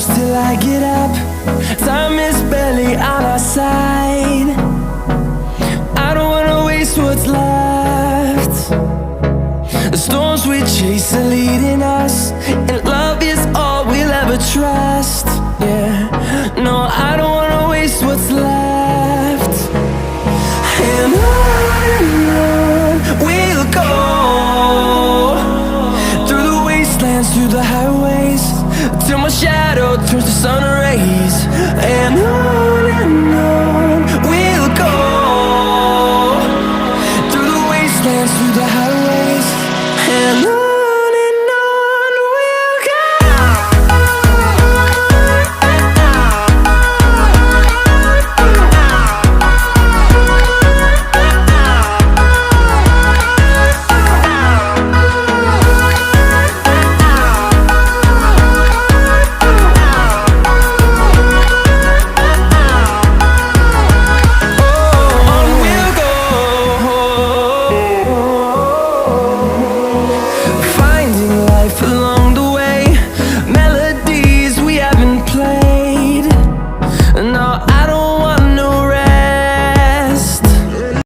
close till I get up. Time is barely on our side. I don't wanna waste what's left. The storms we chase are leading us, and love is all we'll ever trust. Yeah, no, I don't wanna waste what's left. And on we'll go, through the wastelands, through the highways, till my shadow turns to sun rays.